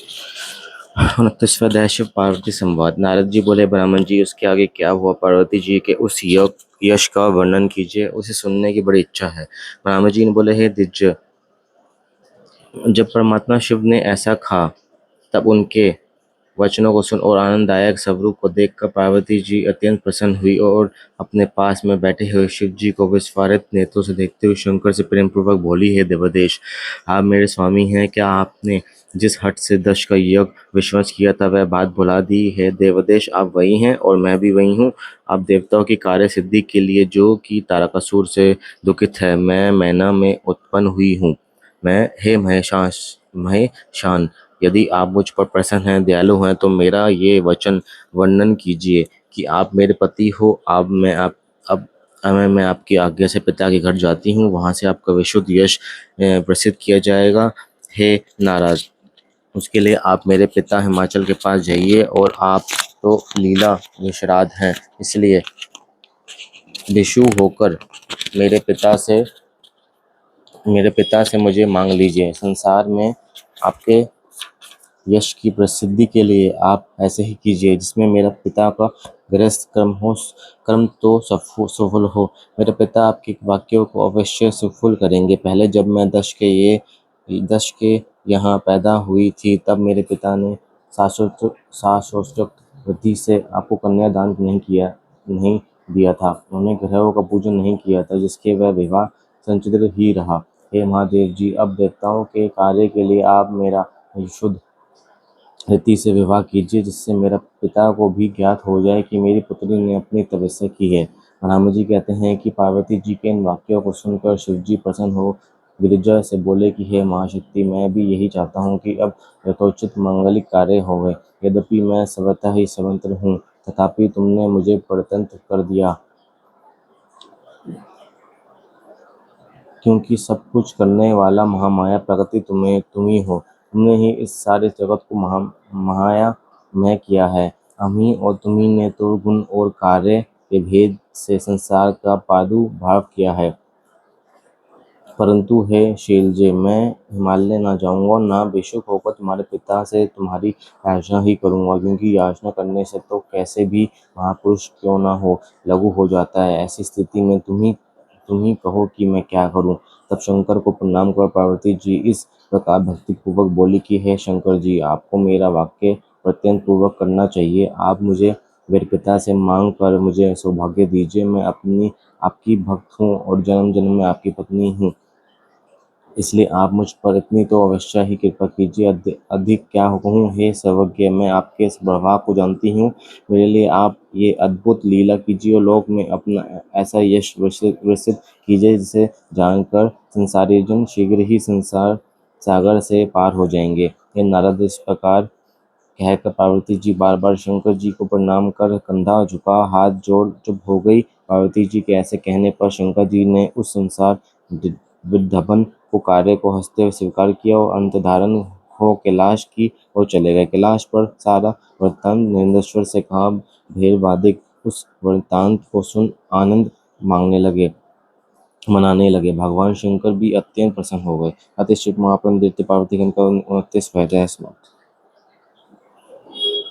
29वां अध्याय शिव पार्वती संवाद। नारद जी बोले, ब्राह्मण जी, उसके आगे क्या हुआ? पार्वती जी के उस यश का वर्णन कीजिए, उसे सुनने की बड़ी इच्छा है। ब्राह्मण जी ने बोले, हे द्विज, जब परमात्मा शिव ने ऐसा कहा तब उनके वचनों को सुन और आनंददायक स्वरूप को देखकर पार्वती जी अत्यंत प्रसन्न हुई और अपने पास में बैठे हुए शिव जी को विस्फारित नेत्रों से देखते हुए शंकर से प्रेम पूर्वक बोली, हे देवदेश, आप मेरे स्वामी हैं। क्या आपने जिस हट से दश का यज्ञ विश्वास किया था वह बात भुला दी है? देवदेश, आप वही हैं और मैं भी वही हूँ। आप देवताओं की कार्य सिद्धि के लिए जो कि तारकासुर से दुखित है, मैं मैना में उत्पन्न हुई हूँ। मैं, हे महेशान, यदि आप मुझ पर प्रसन्न हैं, दयालु हैं, तो मेरा ये वचन वर्णन कीजिए कि आप मेरे पति हो। अब मैं आपकी आज्ञा से पिता के घर जाती हूँ, वहाँ से आपका विशुद्ध यश प्रसिद्ध किया जाएगा। हे नाराज, उसके लिए आप मेरे पिता हिमाचल के पास जाइए, और आप तो लीला विशारद हैं, इसलिए विशु होकर मेरे पिता से मुझे मांग लीजिए। संसार में आपके यश की प्रसिद्धि के लिए आप ऐसे ही कीजिए जिसमें मेरा पिता का गृहस्थ कर्म तो सफल हो। मेरे पिता आपके वाक्यों को अवश्य सफल करेंगे। पहले जब मैं दश के यहाँ पैदा हुई थी, तब मेरे पिता ने शास्त्रोक्त विधि से आपको कन्यादान नहीं दिया था। उन्होंने ग्रहों का पूजन नहीं किया था, जिसके वह विवाह संचित ही रहा। हे महादेव जी, अब देवताओं के कार्य के लिए आप मेरा शुद्ध रीति से विवाह कीजिए, जिससे मेरा पिता को भी ज्ञात हो जाए कि मेरी पुत्री ने अपनी तपस्या की है। राम जी कहते हैं कि पार्वती जी के इन वाक्यों को सुनकर शिव जी प्रसन्न हो गिरिजा से बोले कि हे महाशक्ति, मैं भी यही चाहता हूँ कि अब यथोचित मांगलिक कार्य होवे। यद्यपि मैं सर्वथा ही स्वतंत्र हूँ, तथापि तुमने मुझे परतंत्र कर दिया, क्योंकि सब कुछ करने वाला महामाया प्रकृति तुम ही हो। तुमने ही इस सारे जगत को माया में किया है। हम ही और तुम्ही ने तो गुण और कार्य के भेद से संसार का प्रादुर्भाव किया है। परंतु हे शैलजे, मैं हिमालय ना जाऊंगा, ना बेशुक होकर तुम्हारे पिता से तुम्हारी याचना ही करूंगा, क्योंकि याचना करने से तो कैसे भी महापुरुष क्यों ना हो लघु हो जाता है। ऐसी स्थिति में तुम ही कहो कि मैं क्या करूं। तब शंकर को प्रणाम कर पार्वती जी इस प्रकार भक्ति पूर्वक बोली कि हे शंकर जी, आपको मेरा वाक्य प्रत्ययन पूर्वक करना चाहिए। आप मुझे मेरे पिता से मांग कर मुझे सौभाग्य दीजिए। मैं आपकी भक्त हूँ और जन्म जन्म में आपकी पत्नी हूँ, इसलिए आप मुझ पर इतनी तो अवश्य ही कृपा कीजिए। अधिक क्या कहूँ, हे सर्वज्ञ, मैं आपके स्वभाव को जानती हूँ। मेरे लिए आप ये अद्भुत लीला कीजिए और लोक में अपना ऐसा यश विकसित कीजिए, जिसे जानकर संसारी जन शीघ्र ही संसार सागर से पार हो जाएंगे। हे नारद, इस प्रकार कहकर पार्वती जी बार बार शंकर जी को प्रणाम कर कंधा झुका हाथ जोड़ चुप हो गई। पार्वती जी के ऐसे कहने पर शंकर जी ने उस संसार विदर्भन को कार्य को हंसते हुए स्वीकार किया और अंत धारण हो कैलाश की ओर चले गए। कैलाश पर सारा वृत्तांत नरेंद्रेश्वर से कहा। भेड़वादिक उस वृत्तांत को सुन आनंद मनाने लगे। भगवान शंकर भी अत्यंत प्रसन्न हो गए। अतिशिव महाप्रम पार्वती का 29वां अध्याय समाप्त।